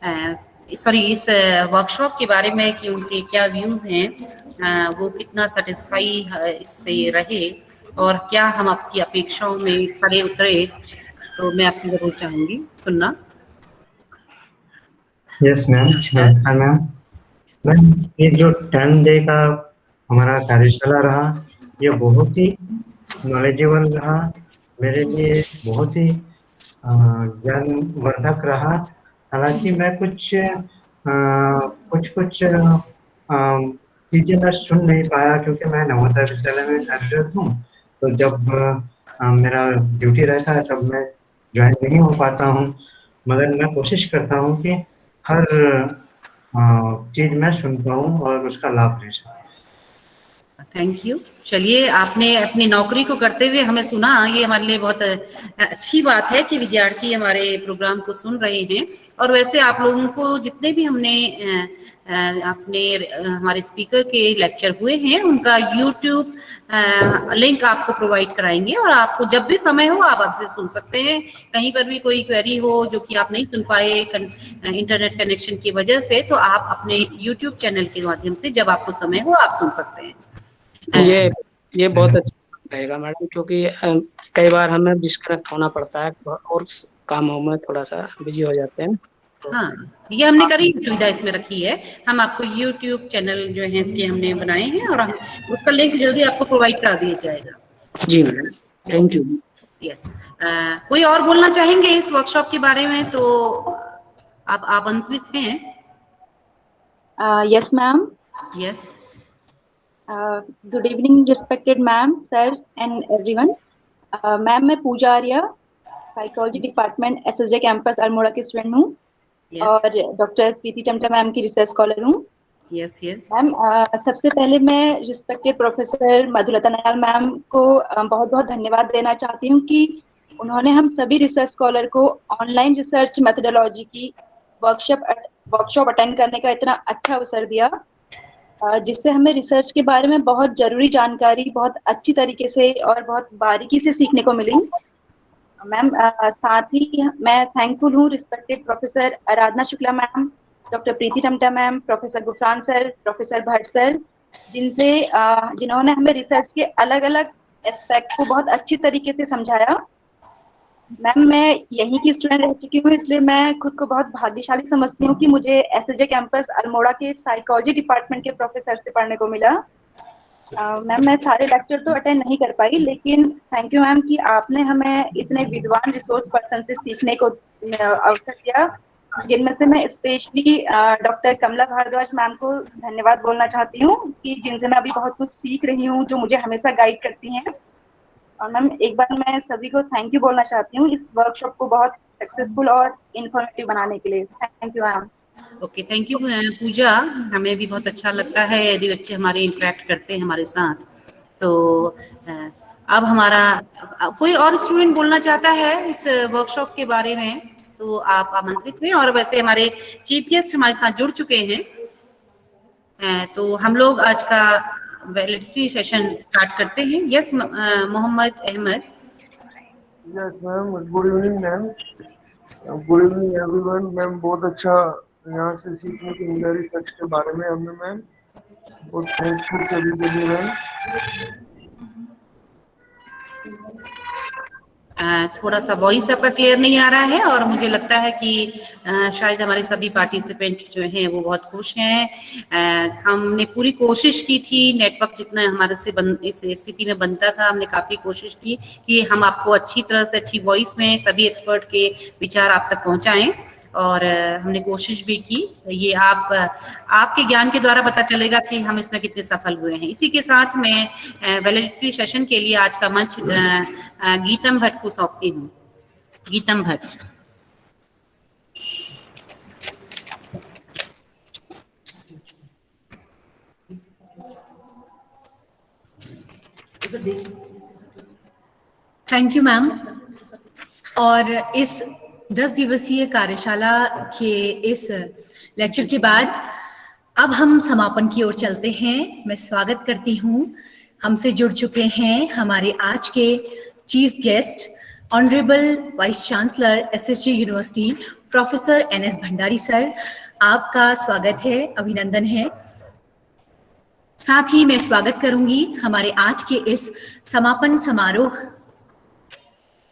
Sorry इस workshop के बारे में कि उनके क्या व्यूज़ हैं, वो कितना सेटिस्फाई इससे रहे और क्या हम आपकी अपेक्षाओं में खरे उतरे, तो मैं आपसे ज़रूर चाहूँगी सुनना। यस मैम, नमस्कार मैम। मैम, ये जो 10 डे का हमारा कार्यशाला रहा, ये बहुत ही नॉलेजेबल रहा, मेरे लिए बहुत ही ज्ञानवर्धक रहा। हालांकि मैं कुछ चीजें मैं सुन नहीं पाया क्योंकि मैं नवोदय विद्यालय में कार्यरत हूँ। तो जब मेरा ड्यूटी रहता है तब मैं ज्वाइन नहीं हो पाता हूँ, मगर मैं कोशिश करता हूँ कि हर चीज मैं सुन पाऊँ और उसका लाभ ले सकूँ। Thank you. चलिए, आपने अपनी नौकरी को करते हुए हमें सुना, ये हमारे लिए बहुत अच्छी बात है कि विद्यार्थी हमारे प्रोग्राम को सुन रहे हैं। और वैसे आप लोगों को जितने भी हमने हमारे स्पीकर के लेक्चर हुए हैं उनका यूट्यूब लिंक आपको प्रोवाइड कराएंगे और आपको जब भी समय हो आप आपसे सुन सकते हैं। कहीं पर भी कोई क्वेरी हो जो कि आप नहीं सुन पाए इंटरनेट कनेक्शन की वजह से, तो आप अपने यूट्यूब चैनल के माध्यम से जब आपको समय हो आप सुन सकते हैं। ये बहुत अच्छा रहेगा मैडम, क्योंकि कई बार हमें डिस्कनेक्ट होना पड़ता है और कामों में थोड़ा सा बिजी हो जाते हैं। हाँ, ये हमने करी सुविधा इसमें रखी है। हम आपको YouTube चैनल जो है इसके हमने बनाए हैं और हम उसका लिंक जल्दी आपको प्रोवाइड करा दिया जाएगा। जी मैडम, थैंक यू। यस, कोई और बोलना चाहेंगे इस वर्कशॉप के बारे में? तो आप आमंत्रित हैं। Yes ma'am. Yes, good evening respected ma'am, sir and everyone. Ma'am, मैं Pooja Arya, psychology department SSJ campus Almora की स्टूडेंट हूँ और डॉक्टर प्रीति टमटा मैम की रिसर्च स्कॉलर हूँ। यस यस मैम, सबसे पहले मैं respected professor Madhulata Nayal ma'am को बहुत बहुत धन्यवाद देना चाहती हूँ कि उन्होंने हम सभी रिसर्च स्कॉलर को ऑनलाइन रिसर्च मेथोडोलॉजी की वर्कशॉप अटेंड करने का इतना अच्छा अवसर दिया, जिससे हमें रिसर्च के बारे में बहुत जरूरी जानकारी बहुत अच्छी तरीके से और बहुत बारीकी से सीखने को मिली। मैम, साथ ही मैं थैंकफुल हूँ respected professor Aradhana Shukla ma'am, doctor Preeti Tamta ma'am, professor Gufran sir, professor Bhatt sir, जिन्होंने हमें रिसर्च के अलग अलग एस्पेक्ट को बहुत अच्छी तरीके से समझाया। मैम, मैं यहीं की स्टूडेंट रह चुकी हूँ, इसलिए मैं खुद को बहुत भाग्यशाली समझती हूँ कि मुझे SSJ कैंपस अल्मोड़ा के साइकोलॉजी डिपार्टमेंट के प्रोफेसर से पढ़ने को मिला। मैम, मैं सारे लेक्चर तो अटेंड नहीं कर पाई, लेकिन थैंक यू मैम कि आपने हमें इतने विद्वान रिसोर्स पर्सन से सीखने को अवसर दिया, जिनमें से मैं स्पेशली डॉक्टर कमला भारद्वाज मैम को धन्यवाद बोलना चाहती हूँ कि जिनसे मैं अभी बहुत कुछ सीख रही हूँ, जो मुझे हमेशा गाइड करती हैं। और मैम, एक बार मैं सभी को थैंक यू बोलना चाहती हूँ इस वर्कशॉप को बहुत सक्सेसफुल और इन्फॉर्मेटिव बनाने के लिए। Thank you ma'am. Okay, thank you Pooja. हमें भी बहुत अच्छा लगता है यदि बच्चे हमारे इंटरेक्ट करते हैं हमारे साथ। तो अब हमारा कोई और स्टूडेंट बोलना चाहता है इस वर्कशॉप के बारे में तो आप आमंत्रित हैं। और वैसे हमारे चीफ गेस्ट हमारे साथ जुड़ चुके हैं, तो हम लोग आज का वैलिडिटी सेशन स्टार्ट करते हैं। Yes, Mohammad Ahmed. Yes ma'am, good evening ma'am, good evening everyone. Ma'am, बहुत अच्छा यहाँ से सीखने को मिला रिसर्च के बारे में हमें मैम, बहुत थैंकफुल सभी के लिए मैम। थोड़ा सा वॉइस आपका क्लियर नहीं आ रहा है और मुझे लगता है कि शायद हमारे सभी पार्टिसिपेंट जो हैं वो बहुत खुश हैं। हमने पूरी कोशिश की थी, नेटवर्क जितना हमारे से इस स्थिति में बनता था हमने काफ़ी कोशिश की कि हम आपको अच्छी तरह से अच्छी वॉइस में सभी एक्सपर्ट के विचार आप तक पहुँचाएँ और हमने कोशिश भी की। ये आपके ज्ञान के द्वारा पता चलेगा कि हम इसमें कितने सफल हुए हैं। इसी के साथ मैं वैलिडिटी सेशन के लिए आज का मंच गीतम भट्ट को सौंपती हूँ। GITAM Bhatt. Thank you ma'am. और इस 10 दिवसीय कार्यशाला के इस लेक्चर के बाद अब हम समापन की ओर चलते हैं। मैं स्वागत करती हूँ, हमसे जुड़ चुके हैं हमारे आज के chief guest honourable vice chancellor SSJ university professor NS Bhandari sir, आपका स्वागत है, अभिनंदन है। साथ ही मैं स्वागत करूंगी हमारे आज के इस समापन समारोह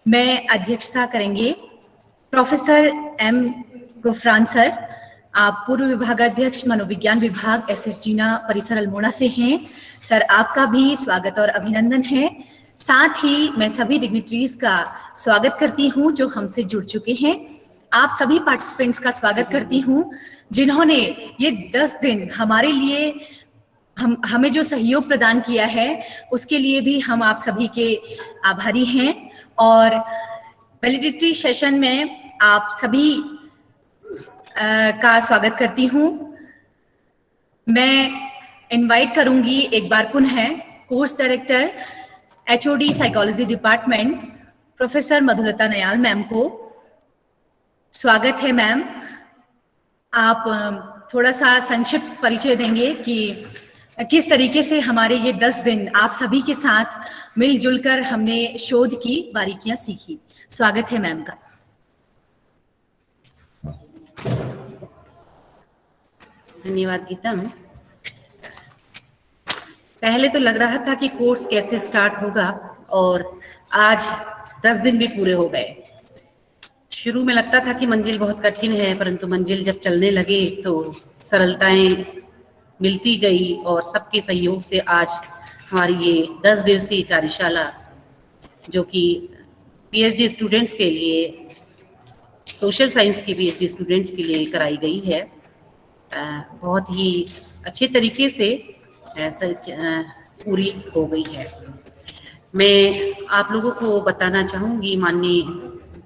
में अध्यक्षता करेंगे प्रोफेसर M गुफरान सर। आप पूर्व विभागाध्यक्ष मनोविज्ञान विभाग SS जीना परिसर अल्मोड़ा से हैं। सर, आपका भी स्वागत और अभिनंदन है। साथ ही मैं सभी डिग्निटरीज का स्वागत करती हूं जो हमसे जुड़ चुके हैं। आप सभी पार्टिसिपेंट्स का स्वागत करती हूं जिन्होंने ये 10 दिन हमारे लिए हमें जो सहयोग प्रदान किया है उसके लिए भी हम आप सभी के आभारी हैं। और वैलिडिटी सेशन में आप सभी का स्वागत करती हूँ। मैं इनवाइट करूंगी एक बार पुनः course director HOD psychology department professor Madhulata Nayal ma'am को। स्वागत है मैम। आप थोड़ा सा संक्षिप्त परिचय देंगे कि किस तरीके से हमारे ये 10 दिन आप सभी के साथ मिलजुल कर हमने शोध की बारीकियां सीखी। स्वागत है मैम का। धन्यवाद गीतम। पहले तो लग रहा था कि कोर्स कैसे स्टार्ट होगा और आज 10 दिन भी पूरे हो गए। शुरू में लगता था कि मंजिल बहुत कठिन है, परंतु मंजिल जब चलने लगे तो सरलताएं मिलती गई और सबके सहयोग से आज हमारी ये 10 दिवसीय कार्यशाला जो कि PhD स्टूडेंट्स के लिए, सोशल साइंस के PhD स्टूडेंट्स के लिए कराई गई है, बहुत ही अच्छे तरीके से पूरी हो गई है। मैं आप लोगों को बताना चाहूँगी, माननीय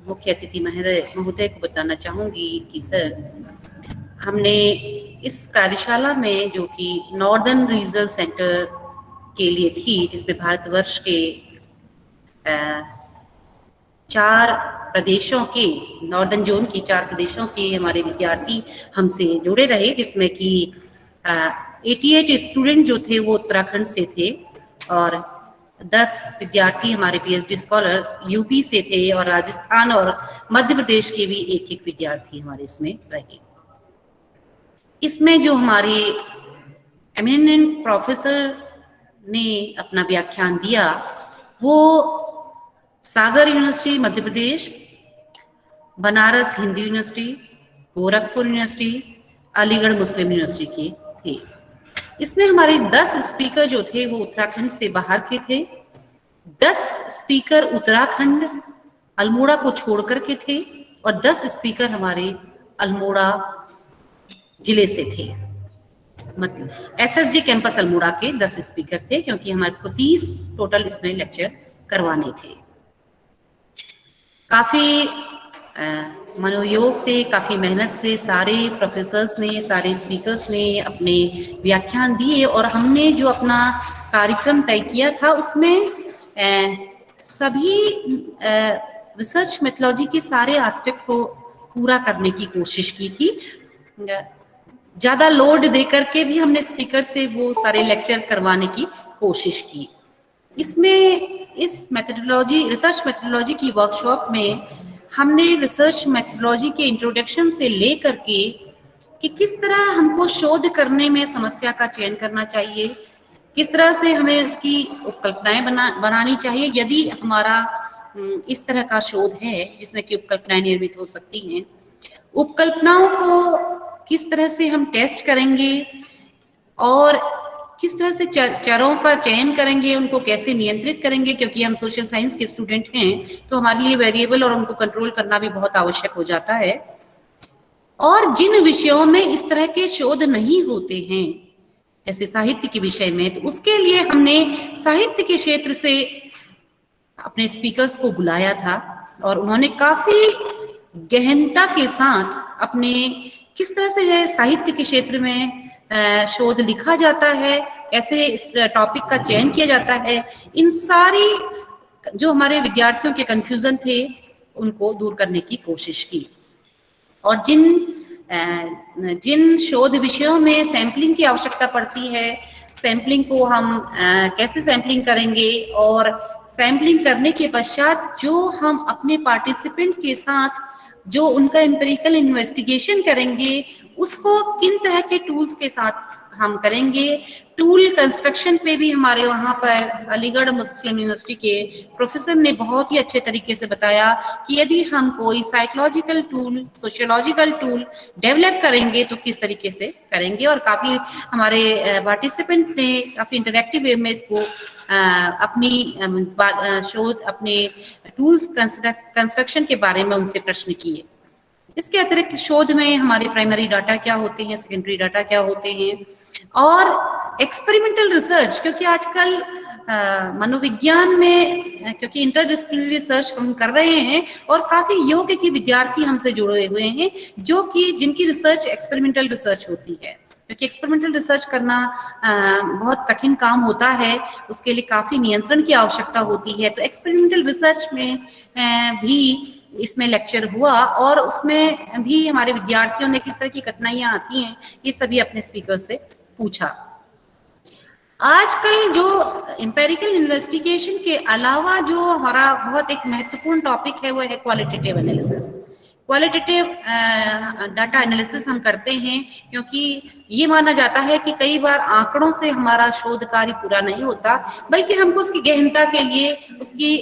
मुख्य अतिथि महोदय को बताना चाहूँगी कि सर, हमने इस कार्यशाला में जो कि नॉर्दर्न रीजनल सेंटर के लिए थी, जिसमें भारतवर्ष के 4 प्रदेशों के, नॉर्दर्न जोन की 4 प्रदेशों के हमारे विद्यार्थी हमसे जुड़े रहे, जिसमें कि 88 स्टूडेंट जो थे वो उत्तराखंड से थे और 10 विद्यार्थी हमारे PhD स्कॉलर यूपी से थे और राजस्थान और मध्य प्रदेश के भी एक विद्यार्थी हमारे इसमें रहे। इसमें जो हमारे एमिनेंट प्रोफेसर ने अपना व्याख्यान दिया वो सागर university Madhya Pradesh, Banaras Hindu university, Gorakhpur university, Aligarh मुस्लिम यूनिवर्सिटी के थे। इसमें हमारे 10 स्पीकर जो थे वो उत्तराखंड से बाहर के थे, 10 स्पीकर उत्तराखंड अल्मोड़ा को छोड़ करके थे और 10 स्पीकर हमारे अल्मोड़ा जिले से थे। मतलब SSG कैंपस अल्मोड़ा के 10 स्पीकर थे, क्योंकि हमारे को 30 टोटल इसमें लेक्चर करवाने थे। काफी मनोयोग से, काफी मेहनत से सारे प्रोफेसर्स ने, सारे स्पीकर्स ने अपने व्याख्यान दिए और हमने जो अपना कार्यक्रम तय किया था उसमें सभी रिसर्च मेथोलॉजी के सारे एस्पेक्ट को पूरा करने की कोशिश की थी। ज्यादा लोड देकर के भी हमने स्पीकर से वो सारे लेक्चर करवाने की कोशिश की। इसमें इस मेथोडोलॉजी, रिसर्च मेथोडोलॉजी की वर्कशॉप में हमने रिसर्च मेथोडोलॉजी के इंट्रोडक्शन से लेकर के कि किस तरह हमको शोध करने में समस्या का चयन करना चाहिए, किस तरह से हमें उसकी उपकल्पनाएं बनानी चाहिए यदि हमारा इस तरह का शोध है जिसमें कि उपकल्पनाएं निर्मित हो सकती हैं, उपकल्पनाओं को किस तरह से हम टेस्ट करेंगे और किस तरह से चरों का चयन करेंगे, उनको कैसे नियंत्रित करेंगे, क्योंकि हम सोशल साइंस के स्टूडेंट हैं तो हमारे लिए वेरिएबल और उनको कंट्रोल करना भी बहुत आवश्यक हो जाता है। और जिन विषयों में इस तरह के शोध नहीं होते हैं, जैसे साहित्य के विषय में, तो उसके लिए हमने साहित्य के क्षेत्र से अपने स्पीकर्स को बुलाया था और उन्होंने काफी गहनता के साथ अपने किस तरह से साहित्य के क्षेत्र में शोध लिखा जाता है, कैसे इस टॉपिक का चयन किया जाता है, इन सारी जो हमारे विद्यार्थियों के कंफ्यूजन थे उनको दूर करने की कोशिश की। और जिन शोध विषयों में सैंपलिंग की आवश्यकता पड़ती है, सैंपलिंग को हम कैसे सैंपलिंग करेंगे और सैंपलिंग करने के पश्चात जो हम अपने पार्टिसिपेंट के साथ जो उनका एम्पिरिकल इन्वेस्टिगेशन करेंगे उसको किन तरह के टूल्स के साथ हम करेंगे। टूल कंस्ट्रक्शन पे भी हमारे वहाँ पर अलीगढ़ मुस्लिम यूनिवर्सिटी के प्रोफेसर ने बहुत ही अच्छे तरीके से बताया कि यदि हम कोई psychological tool, sociological tool develop करेंगे तो किस तरीके से करेंगे। और काफ़ी हमारे पार्टिसिपेंट ने काफ़ी इंटरेक्टिव वे में इसको अपनी शोध, अपने टूल्स कंस्ट्रक्शन के बारे में उनसे प्रश्न किए। इसके अतिरिक्त शोध में हमारे प्राइमरी डाटा क्या होते हैं, सेकेंडरी डाटा क्या होते हैं, और एक्सपेरिमेंटल रिसर्च, क्योंकि आजकल मनोविज्ञान में क्योंकि इंटरडिसिप्लिनरी रिसर्च हम कर रहे हैं और काफी योग्य की विद्यार्थी हमसे जुड़े हुए हैं जो कि जिनकी रिसर्च एक्सपेरिमेंटल रिसर्च होती है, क्योंकि एक्सपेरिमेंटल रिसर्च करना बहुत कठिन काम होता है, उसके लिए काफी नियंत्रण की आवश्यकता होती है। तो एक्सपेरिमेंटल रिसर्च में भी इसमें लेक्चर हुआ और उसमें भी हमारे विद्यार्थियों ने किस तरह की कठिनाइयां आती हैं ये सभी अपने स्पीकर से पूछा। आजकल जो एम्पिरिकल इन्वेस्टिगेशन के अलावा जो हमारा बहुत एक महत्वपूर्ण टॉपिक है वो है qualitative analysis. Qualitative data analysis हम करते हैं क्योंकि ये माना जाता है कि कई बार आंकड़ों से हमारा शोध कार्य पूरा नहीं होता, बल्कि हमको उसकी गहनता के लिए उसकी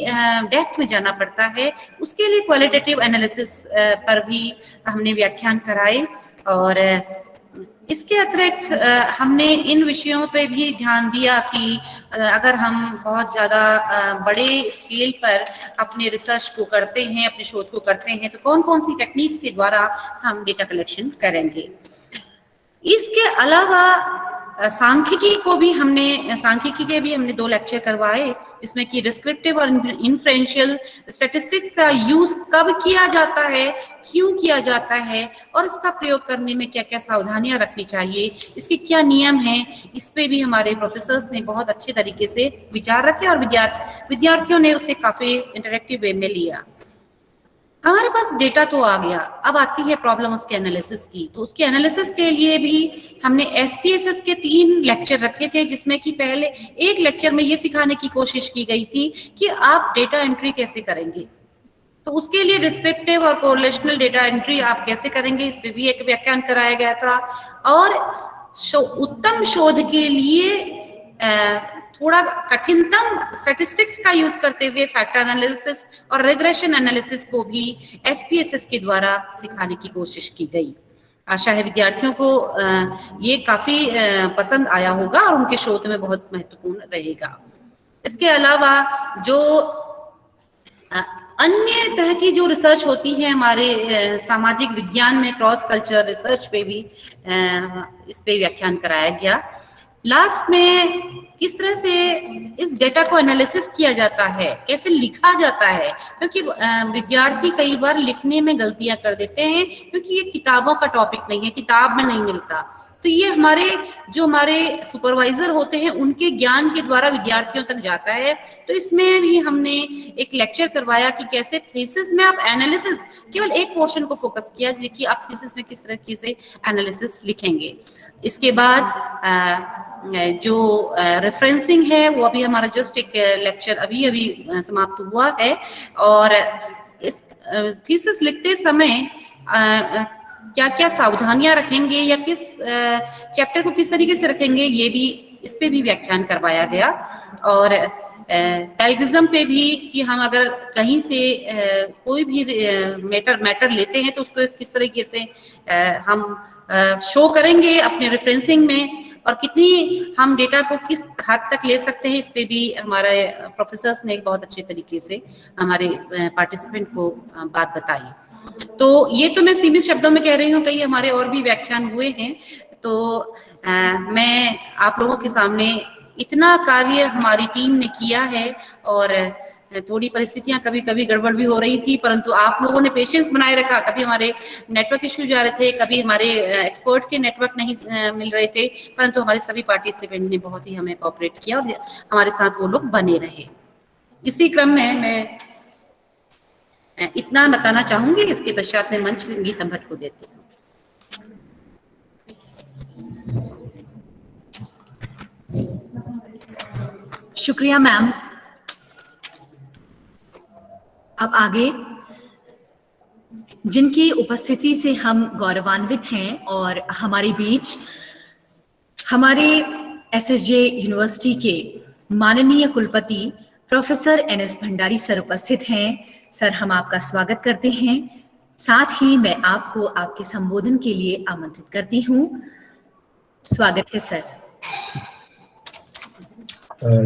डेप्थ में जाना पड़ता है। उसके लिए क्वालिटेटिव एनालिसिस पर भी हमने व्याख्यान कराए। और इसके अतिरिक्त हमने इन विषयों पे भी ध्यान दिया कि अगर हम बहुत ज़्यादा बड़े स्केल पर अपने रिसर्च को करते हैं, अपने शोध को करते हैं, तो कौन कौन सी टेक्निक्स के द्वारा हम डेटा कलेक्शन करेंगे। इसके अलावा सांख्यिकी के भी हमने 2 लेक्चर करवाए, जिसमें कि डिस्क्रिप्टिव और इन्फ्रेंशियल स्टैटिस्टिक्स का यूज कब किया जाता है, क्यों किया जाता है और इसका प्रयोग करने में क्या क्या सावधानियां रखनी चाहिए, इसके क्या नियम हैं, इस पे भी हमारे प्रोफेसर्स ने बहुत अच्छे तरीके से विचार रखे और विद्यार्थियों ने उसे काफी इंटरेक्टिव वे में लिया। हमारे पास डेटा तो आ गया, अब आती है प्रॉब्लम उसके एनालिसिस की। तो उसके एनालिसिस के लिए भी हमने SPSS के 3 लेक्चर रखे थे, जिसमें कि पहले एक लेक्चर में ये सिखाने की कोशिश की गई थी कि आप डेटा एंट्री कैसे करेंगे। तो उसके लिए डिस्क्रिप्टिव और कोरिलेशनल डेटा एंट्री आप कैसे करेंगे, इस पे भी एक व्याख्यान कराया गया था। और उत्तम शोध के लिए थोड़ा कठिनतम स्टैटिस्टिक्स का यूज करते हुए फैक्टर एनालिसिस और रिग्रेशन एनालिसिस को भी SPSS के द्वारा सिखाने की कोशिश की गई। आशा है विद्यार्थियों को ये काफी पसंद आया होगा और उनके शोध में बहुत महत्वपूर्ण रहेगा। इसके अलावा जो अन्य तरह की जो रिसर्च होती है हमारे सामाजिक विज्ञान में, क्रॉस कल्चर रिसर्च पे भी इस पे व्याख्यान कराया गया। लास्ट में किस तरह से इस डेटा को एनालिसिस किया जाता है, कैसे लिखा जाता है, क्योंकि विद्यार्थी कई बार लिखने में गलतियां कर देते हैं क्योंकि ये किताबों का टॉपिक नहीं है, किताब में नहीं मिलता। तो ये हमारे सुपरवाइजर होते हैं उनके ज्ञान के द्वारा विद्यार्थियों तक जाता है। तो इसमें भी हमने एक लेक्चर करवाया कि कैसे थीसिस में आप एनालिसिस, केवल एक पोर्शन को फोकस किया कि आप थीसिस में किस तरह से एनालिसिस लिखेंगे। इसके बाद जो रेफरेंसिंग है वो अभी हमारा जस्ट एक लेक्चर अभी समाप्त हुआ है। और इस थीसिस लिखते समय क्या क्या सावधानियां रखेंगे या किस चैप्टर को किस तरीके से रखेंगे, ये भी इस पे भी व्याख्यान करवाया गया। और पैलगिज्म पे भी कि हम अगर कहीं से कोई भी मैटर लेते हैं तो उसको किस तरीके से हम शो करेंगे अपने रेफरेंसिंग में, और कितनी हम डेटा को किस हद तक ले सकते हैं, इस पे भी हमारे प्रोफेसर्स ने बहुत अच्छे तरीके से हमारे पार्टिसिपेंट को बात बताई। तो ये तो मैं सीमित शब्दों में कह रही हूँ, कई हमारे और भी व्याख्यान हुए हैं। तो मैं आप लोगों के सामने इतना कार्य हमारी टीम ने किया है, और थोड़ी परिस्थितियां कभी कभी गड़बड़ भी हो रही थी, परंतु आप लोगों ने पेशेंस बनाए रखा। कभी हमारे नेटवर्क इश्यूज आ रहे थे, कभी हमारे एक्सपर्ट के नेटवर्क नहीं मिल रहे थे, परंतु हमारे सभी पार्टिसिपेंट ने बहुत ही हमें कोऑपरेट किया और हमारे साथ वो लोग बने रहे। इसी क्रम में मैं इतना बताना चाहूंगी। इसके पश्चात में मंच गीता भट्ट को देती हूँ। शुक्रिया मैम। अब आगे जिनकी उपस्थिति से हम गौरवान्वित हैं और हमारे बीच हमारे एसएसजे यूनिवर्सिटी के माननीय कुलपति प्रोफेसर एनएस भंडारी सर उपस्थित हैं। सर, हम आपका स्वागत करते हैं। साथ ही मैं आपको आपके संबोधन के लिए आमंत्रित करती हूँ। स्वागत है सर।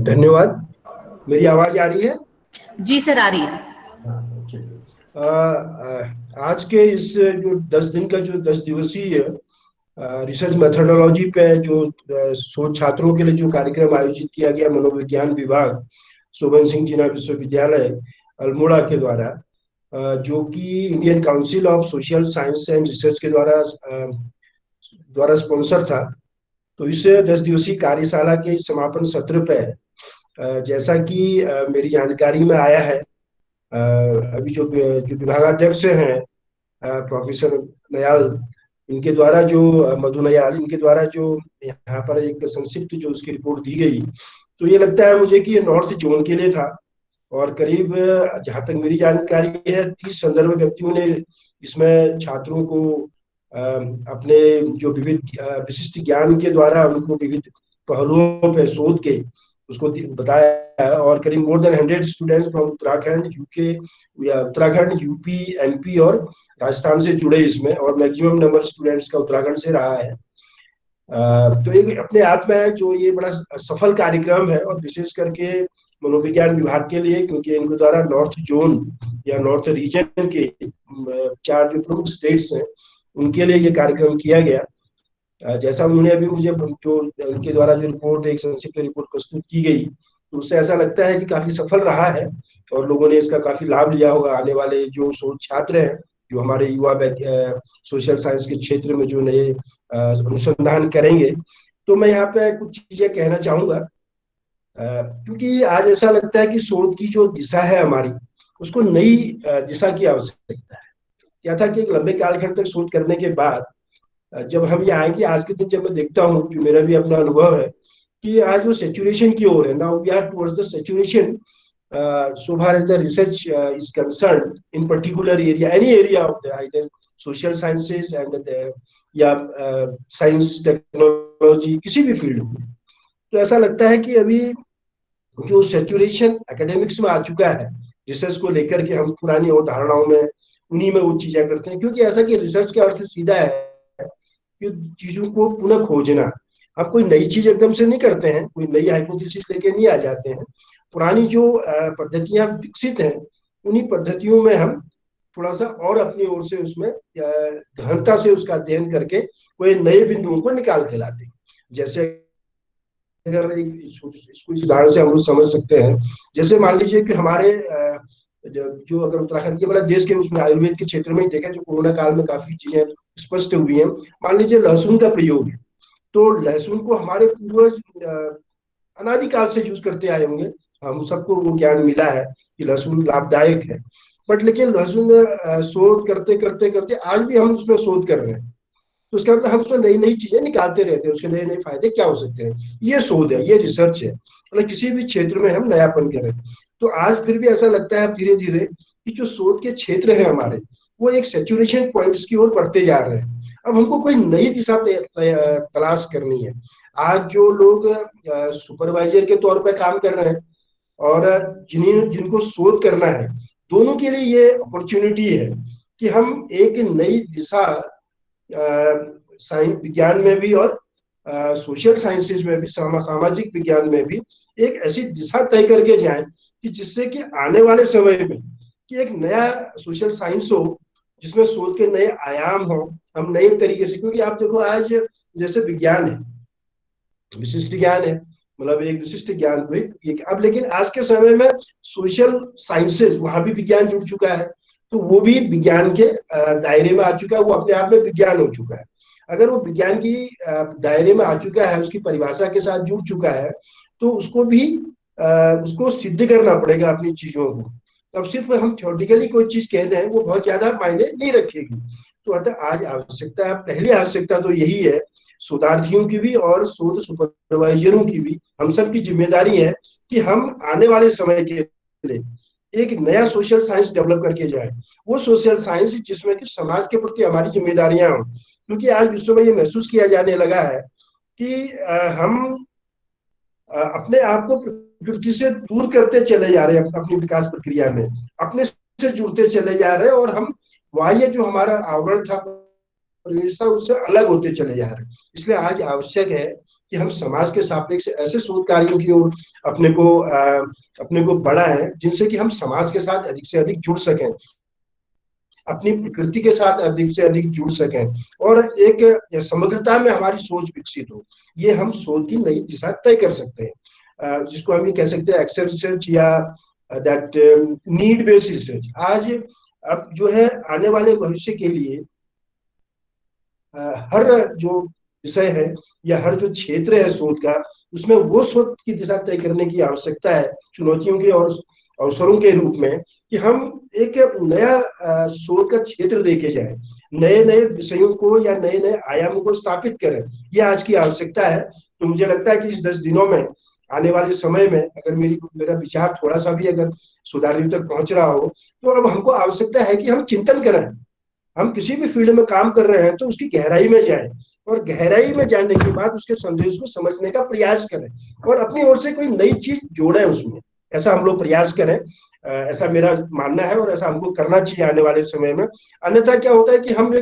धन्यवाद। मेरी आवाज आ रही है? जी सर, आ रही है। आज के इस जो 10 दिन का जो 10 दिवसीय रिसर्च मेथोडोलॉजी पे जो शोध छात्रों के लिए जो कार्यक्रम आयोजित किया गया मनोविज्ञान विभाग शोभन सिंह जीना विश्वविद्यालय अल्मोड़ा के द्वारा, जो कि Indian council of social science and research के द्वारा स्पॉन्सर था। तो इस 10 दिवसीय कार्यशाला के समापन सत्र पे जैसा कि मेरी जानकारी में आया है, अभी जो विभागाध्यक्ष हैं प्रोफेसर नयाल, इनके द्वारा जो मधु नयाल, इनके द्वारा जो यहाँ पर एक संक्षिप्त जो उसकी रिपोर्ट दी गई, तो ये लगता है मुझे कि ये नॉर्थ जोन के लिए था। और करीब जहाँ तक मेरी जानकारी है 30 संदर्भ व्यक्तियों ने इसमें छात्रों को अपने जो विविध विशिष्ट ज्ञान के द्वारा उनको विविध पहलुओं पे शोध के उसको बताया है। और करीब more than 100 students from Uttarakhand, Uttarakhand, UP, MP और राजस्थान से जुड़े इसमें, और मैक्सिमम नंबर स्टूडेंट्स का उत्तराखंड से रहा है। तो एक अपने आप में जो ये बड़ा सफल कार्यक्रम है, और विशेष करके मनोविज्ञान विभाग के लिए, क्योंकि इनके द्वारा नॉर्थ जोन या नॉर्थ रीजन के 4 जो प्रमुख स्टेट्स हैं उनके लिए ये कार्यक्रम किया गया। जैसा उन्होंने अभी मुझे जो उनके द्वारा जो रिपोर्ट, एक संक्षिप्त रिपोर्ट प्रस्तुत की गई, तो उससे ऐसा लगता है कि काफी सफल रहा है और लोगों ने इसका काफी लाभ लिया होगा। आने वाले जो शोध छात्र हैं, जो हमारे युवा सोशल साइंस के क्षेत्र में जो नए अनुसंधान करेंगे, तो मैं यहाँ पे कुछ चीजें कहना चाहूंगा। क्योंकि आज ऐसा लगता है कि शोध की जो दिशा है हमारी, उसको नई दिशा की आवश्यकता है। क्या था कि एक लंबे कालखंड तक शोध करने के बाद जब हम ये आएंगे, आज के दिन जब मैं देखता हूँ, जो मेरा भी अपना अनुभव है, कि आज वो सेचुरेशन की ओर है। Now we are towards the saturation so far as the research is concerned, in particular area, any area of the either social sciences and या साइंस टेक्नोलॉजी, किसी भी फील्ड में। तो ऐसा लगता है कि अभी जो सेचुरेशन एकेडमिक्स में आ चुका है रिसर्च को लेकर के, हम पुरानी अवधारणाओं में उन्हीं में वो चीजें करते हैं। क्योंकि ऐसा कि रिसर्च का अर्थ सीधा है कि चीजों को पुनः खोजना। हम कोई नई चीज एकदम से नहीं करते हैं, कोई नई हाइपोथेसिस लेके नहीं आ जाते हैं। पुरानी जो पद्धतियां विकसित हैं, उन्हीं पद्धतियों में हम थोड़ा सा और अपनी ओर से उसमें गहनता से उसका अध्ययन करके कोई नए बिंदुओं को निकाल के लाते हैं। जैसे अगर इसको इस उदाहरण से हम लोग समझ सकते हैं, जैसे मान लीजिए कि हमारे जो अगर उत्तराखंड के, मतलब देश के उसमें आयुर्वेद के क्षेत्र में ही देखें, जो कोरोना काल में काफी चीजें स्पष्ट हुई हैं। मान लीजिए लहसुन का प्रयोग है, तो लहसुन को हमारे पूर्वज अनादिकाल से यूज करते आए होंगे, हम सबको वो ज्ञान मिला है कि लहसुन लाभदायक है। बट लेकिन लहसुन में शोध करते करते करते आज भी हम उसमें शोध कर रहे हैं, तो उसका मतलब हम उसमें नई नई चीजें निकालते रहते हैं, उसके नए नए फायदे क्या हो सकते हैं। ये शोध है, ये रिसर्च है, मतलब किसी भी क्षेत्र में हम नयापन करें। तो आज फिर भी ऐसा लगता है धीरे धीरे कि जो शोध के क्षेत्र है हमारे, वो एक सेचुरेशन पॉइंट्स की ओर बढ़ते जा रहे हैं। अब हमको कोई नई दिशा तलाश करनी है। आज जो लोग सुपरवाइजर के तौर पर काम कर रहे हैं और जिनको शोध करना है, दोनों के लिए ये अपॉर्चुनिटी है कि हम एक नई दिशा साइंस विज्ञान में भी और सोशल साइंसेज में भी, सामाजिक विज्ञान में भी एक ऐसी दिशा तय करके जाएं कि जिससे कि आने वाले समय में कि एक नया सोशल साइंस हो, जिसमें शोध के नए आयाम हो, हम नए तरीके से। क्योंकि आप देखो आज जैसे विज्ञान है, विशिष्ट ज्ञान है, मतलब एक विशिष्ट ज्ञान को अब, लेकिन आज के समय में सोशल साइंसेज, वहां भी विज्ञान जुड़ चुका है, तो वो भी विज्ञान के दायरे में आ चुका है, वो अपने आप में विज्ञान हो चुका है। अगर वो विज्ञान की दायरे में आ चुका है, उसकी परिभाषा के साथ जुड़ चुका है, तो उसको भी उसको सिद्ध करना पड़ेगा अपनी चीजों को। अब सिर्फ हम थ्योरेटिकली कोई चीज कह दें, वो बहुत ज्यादा मायने नहीं रखेगी। तो अतः आज आवश्यकता, पहली आवश्यकता तो यही है, शोधार्थियों की भी और शोध सुपरवाइजरों की भी, हम सब की जिम्मेदारी है कि हम आने वाले समय के लिए एक नया सोशल साइंस डेवलप करके जाए, वो सोशल साइंस जिसमें कि समाज के प्रति हमारी जिम्मेदारियां हों। क्योंकि आज विश्व में ये महसूस किया जाने लगा है कि हम अपने आप को प्रकृति से दूर करते चले जा रहे हैं, अपनी विकास प्रक्रिया में अपने से जुड़ते चले जा रहे हैं, और हम बाह्य जो हमारा आवरण था, परिवेश था, उससे अलग होते चले जा रहे हैं। इसलिए आज आवश्यक है कि हम समाज के सापेक्ष ऐसे शोध कार्यों की ओर अपने को बढ़ाएं जिनसे कि हम समाज के साथ अधिक से अधिक जुड़ सकें, अपनी प्रकृति के साथ अधिक से अधिक जुड़ सकें, और एक समग्रता में हमारी सोच विकसित हो। ये हम शोध की नई दिशा तय कर सकते हैं, जिसको हम ये कह सकते हैं एक्सेल रिसर्च या दैट नीड बेस्ड रिसर्च। आज अब जो है आने वाले भविष्य के लिए हर जो विषय है या हर जो क्षेत्र है शोध का, उसमें वो शोध की दिशा तय करने की आवश्यकता है, चुनौतियों के और अवसरों के रूप में, कि हम एक नया शोध का क्षेत्र देखे जाए, नए नए विषयों को या नए नए आयामों को स्थापित करें। ये आज की आवश्यकता है। तो मुझे लगता है कि इस 10 दिनों में, आने वाले समय में, अगर मेरा विचार थोड़ा सा भी अगर सुधारने तक पहुंच रहा हो, तो अब हमको आवश्यकता है कि हम चिंतन करें। हम किसी भी फील्ड में काम कर रहे हैं तो उसकी गहराई में जाएं, और गहराई में जाने के बाद उसके संदेश को समझने का प्रयास करें, और अपनी ओर से कोई नई चीज जोड़ें उसमें। ऐसा हम लोग प्रयास करें, ऐसा मेरा मानना है, और ऐसा हमको करना चाहिए आने वाले समय में। अन्यथा क्या होता है कि हम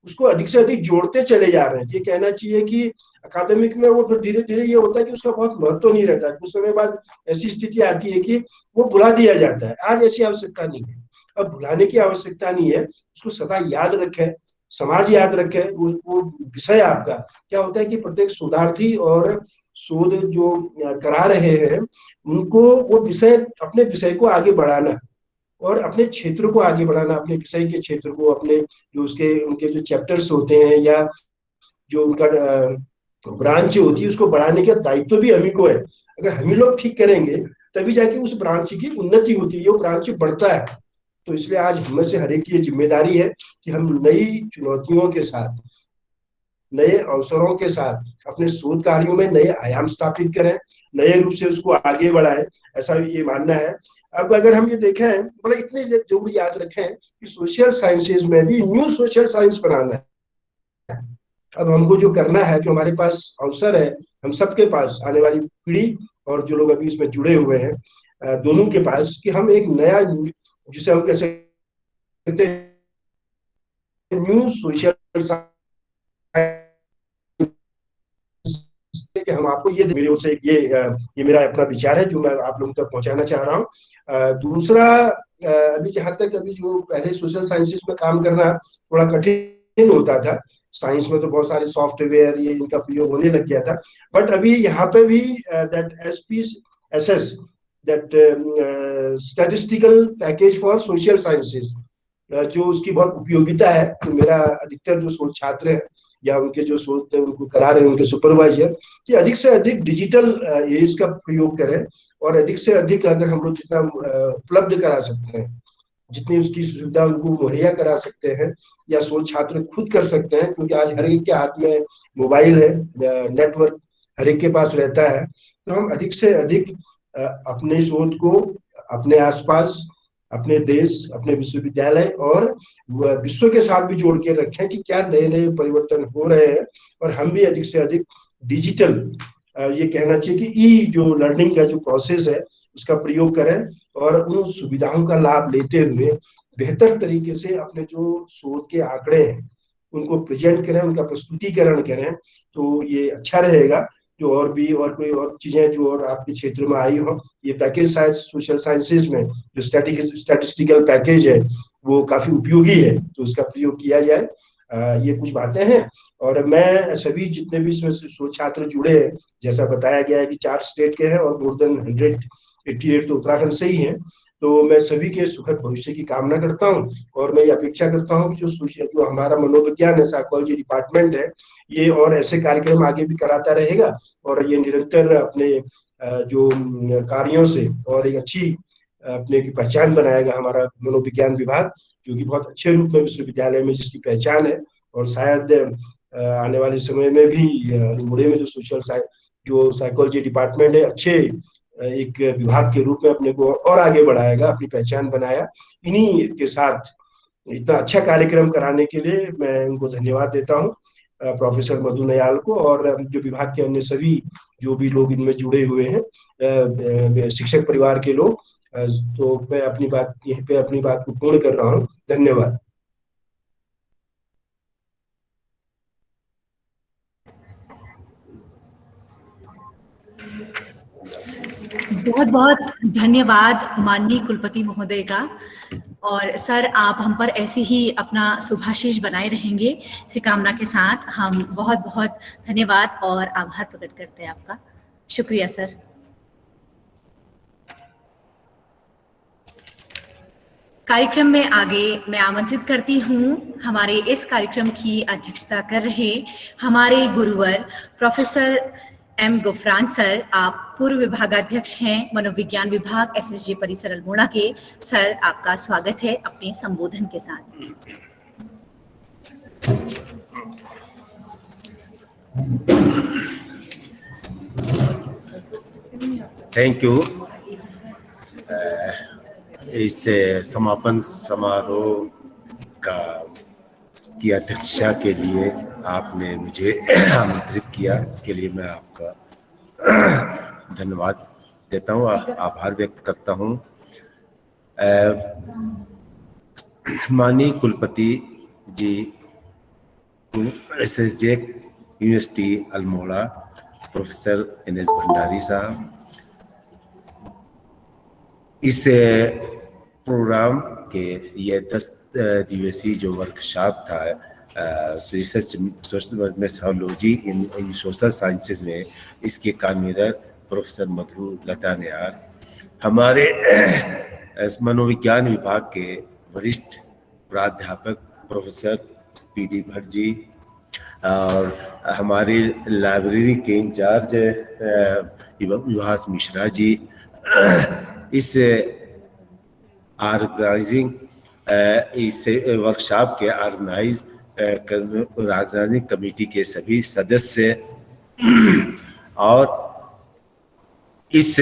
उसको अधिक से अधिक जोड़ते चले जा रहे हैं। ये कहना चाहिए कि अकादमिक में वो फिर धीरे धीरे ये होता है कि उसका बहुत महत्व नहीं रहता है। कुछ समय बाद ऐसी स्थिति आती है कि वो भुला दिया जाता है। आज ऐसी आवश्यकता नहीं है, अब भुलाने की आवश्यकता नहीं है, उसको सदा याद रखें, समाज याद रखे। वो विषय आपका क्या होता है कि प्रत्येक शोधार्थी और शोध जो करा रहे हैं उनको वो विषय, अपने विषय को आगे बढ़ाना और अपने क्षेत्र को आगे बढ़ाना, अपने विषय के क्षेत्र को, अपने जो उनके जो चैप्टर्स होते हैं या जो उनका ब्रांच होती है उसको बढ़ाने का दायित्व भी हम ही को है। अगर हम ही लोग ठीक करेंगे तभी जाके उस ब्रांच की उन्नति होती है, वो ब्रांच बढ़ता है। तो इसलिए आज हम से हर एक की जिम्मेदारी है कि हम नई चुनौतियों के साथ, नए अवसरों के साथ अपने शोध कार्यों में नए आयाम स्थापित करें, नए रूप से उसको आगे बढ़ाएं, ऐसा ये मानना है। अब अगर हम ये देखें, मतलब इतने जरूर याद रखें कि सोशल साइंसेज में भी न्यू सोशल साइंस बनाना है। अब हमको जो करना है, जो हमारे पास अवसर है, हम सबके पास, आने वाली पीढ़ी और जो लोग अभी इसमें जुड़े हुए हैं, दोनों के पास, कि हम एक नया, जिसे हम कह सकते हैं न्यू सोशल साइंस, कि हम आपको ये मेरी ओर से ये मेरा अपना विचार है जो मैं आप लोगों तक पहुंचाना चाह रहा हूँ। दूसरा, अभी जहां तक अभी जो पहले सोशल साइंसेस में काम करना थोड़ा कठिन होता था, साइंस में तो बहुत सारे सॉफ्टवेयर ये इनका प्रयोग होने लग गया था, बट अभी यहाँ पे भी that SPSS, that statistical package for social sciences, जो उसकी बहुत उपयोगिता है। तो मेरा अधिकतर जो शोध छात्र हैं या उनके जो शोध उनको करा रहे हैं, उनके सुपरवाइजर, कि अधिक से अधिक डिजिटल इसका प्रयोग करें, और अधिक से अधिक अगर हम लोग जितना उपलब्ध करा सकते हैं, जितनी उसकी सुविधा उनको मुहैया करा सकते हैं, या शोध छात्र खुद कर सकते हैं, क्योंकि आज हर एक के हाथ में मोबाइल है, नेटवर्क हर एक के पास रहता है। तो हम अधिक से अधिक अपने शोध को अपने आसपास, अपने देश, अपने विश्वविद्यालय और विश्व के साथ भी जोड़ के रखें कि क्या नए नए परिवर्तन हो रहे हैं, और हम भी अधिक से अधिक डिजिटल, ये कहना चाहिए कि जो लर्निंग का जो प्रोसेस है उसका प्रयोग करें, और उन सुविधाओं का लाभ लेते हुए बेहतर तरीके से अपने जो शोध के आंकड़े हैं उनको प्रेजेंट करें, उनका प्रस्तुतिकरण करें। तो ये अच्छा रहेगा। जो और भी और कोई और चीजें जो और आपके क्षेत्र में आई हो, ये पैकेज शायद सोशल साइंसेज में जो स्टैटिस्टिकल पैकेज है वो काफी उपयोगी है, तो उसका प्रयोग किया जाए। ये कुछ बातें हैं। और मैं सभी जितने भी इसमें शोध छात्र जुड़े हैं, जैसा बताया गया है कि 4 स्टेट के हैं और मोर देन 188 तो उत्तराखंड से ही हैं, तो मैं सभी के सुखद भविष्य की कामना करता हूँ। और मैं ये अपेक्षा करता हूँ कि जो हमारा मनोविज्ञान है, साइकोलॉजी डिपार्टमेंट है, ये और ऐसे कार्यक्रम आगे भी कराता रहेगा, और ये निरंतर अपने जो कार्यों से और एक अच्छी अपने की पहचान बनाएगा हमारा मनोविज्ञान विभाग, जो कि बहुत अच्छे रूप में विश्वविद्यालय में जिसकी पहचान है। और शायद आने वाले समय में भी अल्मोड़े में जो साइकोलॉजी डिपार्टमेंट है, अच्छे एक विभाग के रूप में अपने को और आगे बढ़ाएगा, अपनी पहचान बनाया। इन्हीं के साथ इतना अच्छा कार्यक्रम कराने के लिए मैं उनको धन्यवाद देता हूँ, प्रोफेसर मधु नयाल को, और जो विभाग के अन्य सभी जो भी लोग इनमें जुड़े हुए हैं, शिक्षक परिवार के लोग। तो मैं अपनी बात यहीं पे अपनी बात को पूर्ण कर रहा हूँ। धन्यवाद। बहुत बहुत धन्यवाद माननीय कुलपति महोदय का। और सर, आप हम पर ऐसे ही अपना शुभाशीष बनाए रहेंगे, इसी कामना के साथ हम बहुत बहुत धन्यवाद और आभार प्रकट करते हैं आपका। शुक्रिया सर। कार्यक्रम में आगे मैं आमंत्रित करती हूँ हमारे इस कार्यक्रम की अध्यक्षता कर रहे हमारे गुरुवर प्रोफेसर एम गुफरान सर। आप पूर्व विभागाध्यक्ष हैं मनोविज्ञान विभाग SSG परिसर अल्मोड़ा के। सर, आपका स्वागत है अपने संबोधन के साथ। Thank you. इस समापन समारोह की अध्यक्षता के लिए आपने मुझे आमंत्रित किया, इसके लिए मैं आपका धन्यवाद देता हूँ, आभार व्यक्त करता हूँ। माननीय कुलपति जी, SSG university Almora, professor NS Bhandari साहब, इस प्रोग्राम के ये 10 दिवसीय जो वर्कशॉप था रिसर्च मेथोडोलॉजी इन सोशल साइंसेज में, इसके कन्वीनर प्रोफेसर मधु लता नयाल, हमारे मनोविज्ञान विभाग के वरिष्ठ प्राध्यापक प्रोफेसर PD भट्ट जी, और हमारी लाइब्रेरी के इंचार्ज विभास मिश्रा जी, इस ऑर्गेनाइजिंग इस वर्कशॉप के ऑर्गेनाइजिंग कमेटी के सभी सदस्य, और इस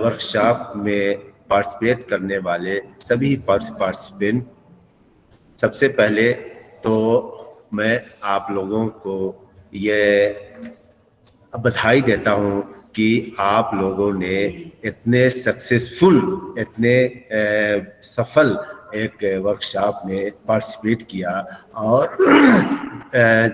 वर्कशॉप में पार्टिसिपेट करने वाले सभी पार्टिसिपेंट, सबसे पहले तो मैं आप लोगों को ये बधाई देता हूँ कि आप लोगों ने इतने सक्सेसफुल, इतने सफल एक वर्कशॉप में पार्टिसिपेट किया। और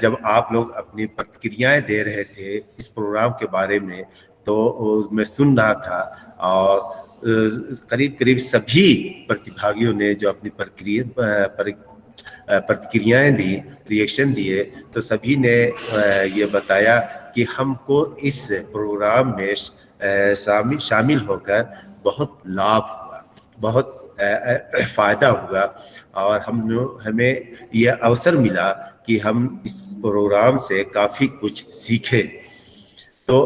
जब आप लोग अपनी प्रतिक्रियाएं दे रहे थे इस प्रोग्राम के बारे में, तो मैं सुन रहा था, और करीब करीब सभी प्रतिभागियों ने जो अपनी प्रतिक्रियाएं दी, रिएक्शन दिए, तो सभी ने ये बताया कि हमको इस प्रोग्राम में शामिल होकर बहुत लाभ हुआ, बहुत फ़ायदा हुआ, और हमें यह अवसर मिला कि हम इस प्रोग्राम से काफ़ी कुछ सीखें। तो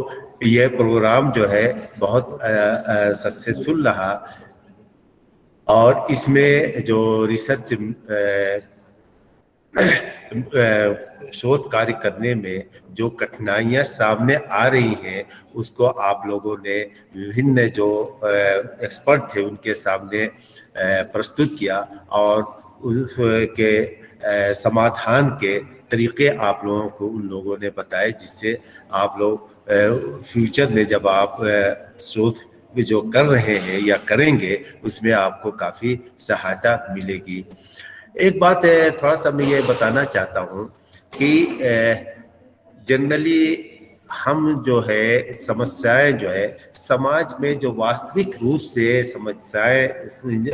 यह प्रोग्राम जो है बहुत सक्सेसफुल रहा, और इसमें जो रिसर्च शोध कार्य करने में जो कठिनाइयां सामने आ रही हैं, उसको आप लोगों ने विभिन्न जो एक्सपर्ट थे उनके सामने प्रस्तुत किया, और उसके समाधान के तरीके आप लोगों को उन लोगों ने बताए, जिससे आप लोग फ्यूचर में जब आप शोध जो कर रहे हैं या करेंगे, उसमें आपको काफ़ी सहायता मिलेगी। एक बात थोड़ा सा मैं ये बताना चाहता हूँ कि जनरली हम जो है समस्याएं जो है समाज में जो वास्तविक रूप से समस्याएं,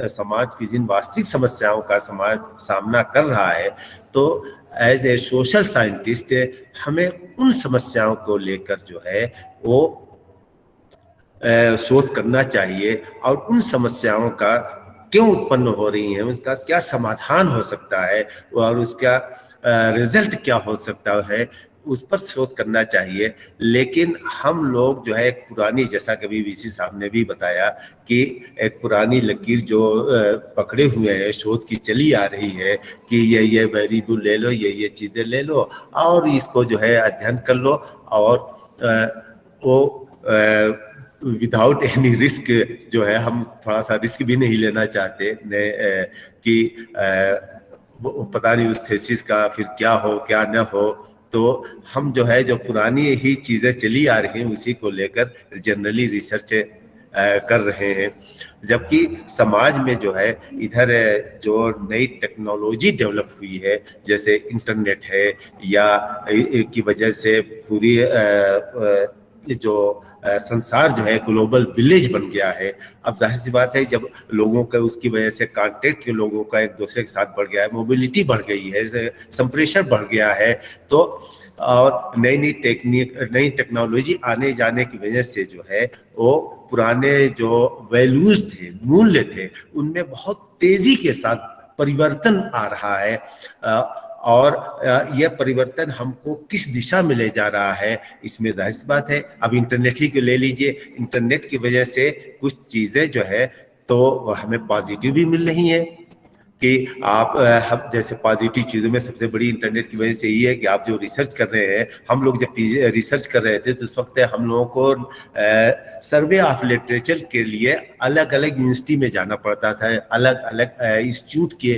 समाज की जिन वास्तविक समस्याओं का समाज सामना कर रहा है, तो एज ए सोशल साइंटिस्ट हमें उन समस्याओं को लेकर जो है वो शोध करना चाहिए, और उन समस्याओं का क्यों उत्पन्न हो रही हैं, उसका क्या समाधान हो सकता है, और उसका रिजल्ट क्या हो सकता है, उस पर शोध करना चाहिए। लेकिन हम लोग जो है एक पुरानी, जैसा कभी VC साहब ने भी बताया कि एक पुरानी लकीर जो पकड़े हुए हैं, शोध की चली आ रही है कि ये वेरिएबल ले लो, ये चीज़ें ले लो, और इसको जो है अध्ययन कर लो, और वो विदाउट एनी रिस्क जो है, हम थोड़ा सा रिस्क भी नहीं लेना चाहते कि वो पता नहीं उस थीसिस का फिर क्या हो क्या न हो, तो हम जो है जो पुरानी ही चीज़ें चली आ रही हैं उसी को लेकर जनरली रिसर्च कर रहे हैं। जबकि समाज में जो है इधर जो नई टेक्नोलॉजी डेवलप हुई है, जैसे इंटरनेट है, या की वजह से पूरी जो संसार जो है ग्लोबल विलेज बन गया है। अब जाहिर सी बात है, जब लोगों का उसकी वजह से कांटेक्ट के लोगों का एक दूसरे के साथ बढ़ गया है, मोबिलिटी बढ़ गई है, संप्रेषण बढ़ गया है, तो और नई नई टेक्निक, नई टेक्नोलॉजी आने जाने की वजह से जो है वो पुराने जो वैल्यूज थे, मूल्य थे, उनमें बहुत तेजी के साथ परिवर्तन आ रहा है। और यह परिवर्तन हमको किस दिशा में ले जा रहा है, इसमें जाहिर सी बात है, अब इंटरनेट ही को ले लीजिए। इंटरनेट की वजह से कुछ चीज़ें जो है तो हमें पॉजिटिव भी मिल रही हैं कि आप हम जैसे पॉजिटिव चीज़ों में सबसे बड़ी इंटरनेट की वजह से ये है कि आप जो रिसर्च कर रहे हैं, हम लोग जब रिसर्च कर रहे थे तो उस वक्त हम लोगों को सर्वे ऑफ लिटरेचर के लिए अलग अलग यूनिवर्सिटी में जाना पड़ता था, अलग अलग इंस्टीट्यूट के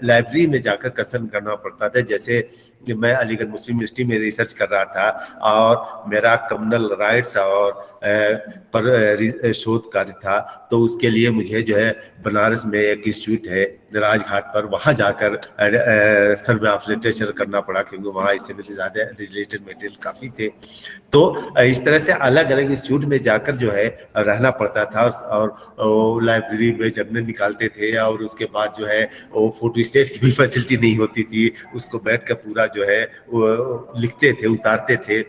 लाइब्रेरी में जाकर कंसल्ट करना पड़ता था। जैसे मैं अलीगढ़ मुस्लिम यूनिवर्सिटी में रिसर्च कर रहा था और मेरा कम्युनल राइट्स और पर शोध कार्य था, तो उसके लिए मुझे जो है बनारस में एक इंस्टीट्यूट है राजघाट पर, वहाँ जाकर सर्वे ऑफ लिटरेचर करना पड़ा, क्योंकि वहाँ इससे मुझे ज़्यादा रिलेटेड मटेरियल काफ़ी थे। तो इस तरह से अलग अलग इंस्टीट्यूट में जाकर जो है रहना पड़ता था, और लाइब्रेरी में जर्नल निकालते थे, और उसके बाद जो है वो फोटो स्टेट की भी फैसिलिटी नहीं होती थी, उसको बैठ कर पूरा जो है वो लिखते थे, उतारते थे।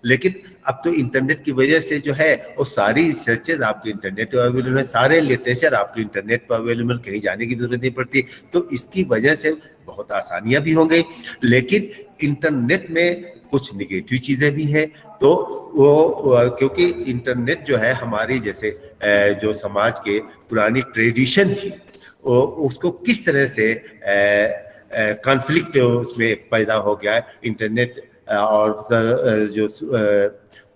लेकिन अब तो इंटरनेट की वजह से जो है वो सारी रिसर्चेज आपके इंटरनेट पर अवेलेबल है, सारे लिटरेचर आपके इंटरनेट पर अवेलेबल, कहीं जाने की जरूरत नहीं पड़ती। तो इसकी वजह से बहुत आसानियां भी हो गई, लेकिन इंटरनेट में कुछ निगेटिव चीज़ें भी हैं। तो वो क्योंकि इंटरनेट जो है हमारी जैसे जो समाज के पुरानी ट्रेडिशन थी, वो उसको किस तरह से कॉन्फ्लिक्ट उसमें पैदा हो गया है। इंटरनेट और जो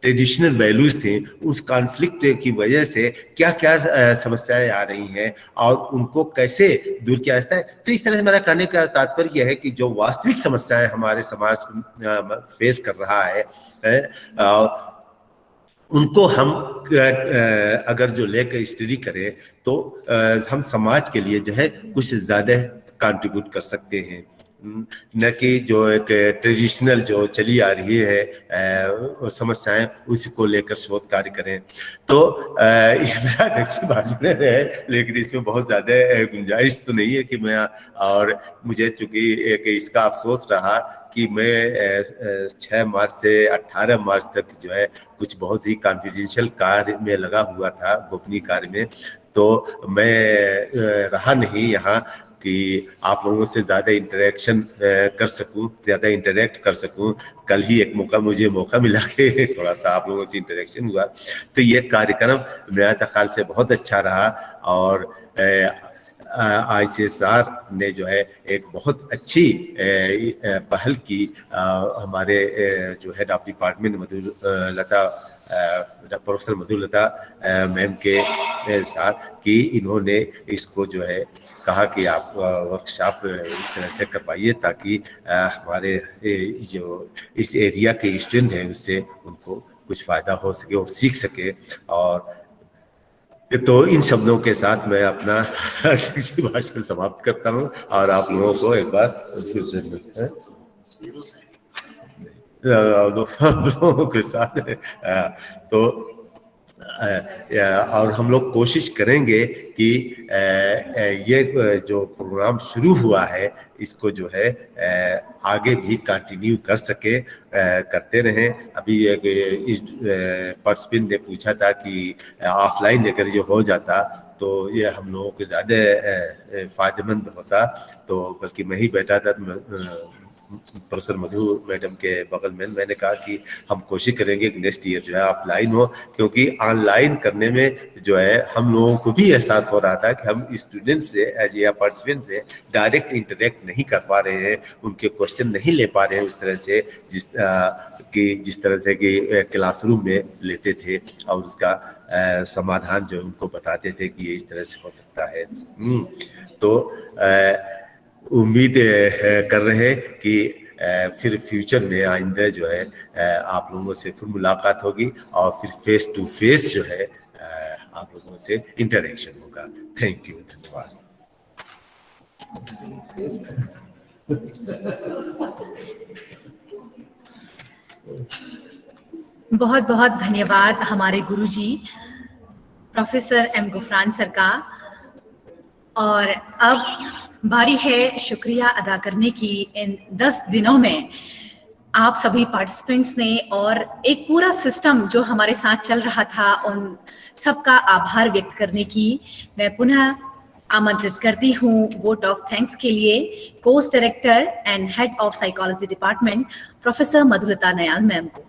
ट्रेडिशनल वैल्यूज थे, उस कॉन्फ्लिक्ट की वजह से क्या क्या समस्याएं आ रही हैं और उनको कैसे दूर किया जाता है। तो इस तरह से मेरा कहने का तात्पर्य यह है कि जो वास्तविक समस्याएं हमारे समाज फेस कर रहा है, उनको हम अगर जो लेकर स्टडी करें तो हम समाज के लिए जो है कुछ ज़्यादा कंट्रीब्यूट कर सकते हैं, न कि जो एक ट्रेडिशनल जो चली आ रही है समस्याएं उसको लेकर शोध कार्य करें। तो ये मेरा दक्षिण भाषण है, लेकिन इसमें बहुत ज़्यादा गुंजाइश तो नहीं है कि मैं, और मुझे चूँकि एक इसका अफसोस रहा कि मैं 6 मार्च से 18 मार्च तक जो है कुछ बहुत ही कॉन्फिडेंशियल कार्य में लगा हुआ था, गोपनीय कार्य में, तो मैं रहा नहीं यहाँ कि आप लोगों से ज़्यादा इंटरेक्शन कर सकूं, ज़्यादा इंटरेक्ट कर सकूं। कल ही एक मुझे मौका मिला कि थोड़ा सा आप लोगों से इंटरेक्शन हुआ, तो ये कार्यक्रम मेरा ख्याल से बहुत अच्छा रहा। और ICSR ने जो है एक बहुत अच्छी पहल की, हमारे जो head of department professor Madhulata ma'am के साथ, कि इन्होंने इसको जो है कहा कि आप वर्कशॉप इस तरह से करवाइए ताकि हमारे जो इस एरिया के स्टूडेंट हैं उससे उनको कुछ फ़ायदा हो सके और सीख सके। और तो इन शब्दों के साथ मैं अपना भाषण समाप्त करता हूँ और आप लोगों को एक बार लोगों के साथ तो और हम लोग कोशिश करेंगे कि ये जो प्रोग्राम शुरू हुआ है इसको जो है आगे भी कंटिन्यू कर सके, करते रहें। अभी एक पार्टिसिपेंट ने पूछा था कि ऑफलाइन अगर ये हो जाता तो ये हम लोगों को ज़्यादा फ़ायदेमंद होता, तो बल्कि मैं ही बैठा था तो प्रोफेसर मधु मैडम के बगल में मैंने कहा कि हम कोशिश करेंगे कि नेक्स्ट ईयर जो है ऑफलाइन हो, क्योंकि ऑनलाइन करने में जो है हम लोगों को भी एहसास हो रहा था कि हम स्टूडेंट से एज ए पार्टिसिपेंट से डायरेक्ट इंटरेक्ट नहीं कर पा रहे हैं, उनके क्वेश्चन नहीं ले पा रहे हैं उस तरह से जिस तरह से कि क्लासरूम में लेते थे और उसका समाधान जो उनको बताते थे कि ये इस तरह से हो सकता है। तो उम्मीद कर रहे हैं कि फिर फ्यूचर में आइंदा जो है आप लोगों से फिर मुलाकात होगी और फिर फेस टू फेस जो है आप लोगों से इंटरेक्शन होगा। थैंक यू, धन्यवाद। बहुत बहुत धन्यवाद हमारे गुरुजी प्रोफेसर एम गुफरान सर का। और अब बारी है शुक्रिया अदा करने की। इन 10 दिनों में आप सभी पार्टिसिपेंट्स ने और एक पूरा सिस्टम जो हमारे साथ चल रहा था, उन सबका आभार व्यक्त करने की मैं पुनः आमंत्रित करती हूँ वोट ऑफ थैंक्स के लिए course director and head of psychology department professor Madhulata Nayal ma'am को।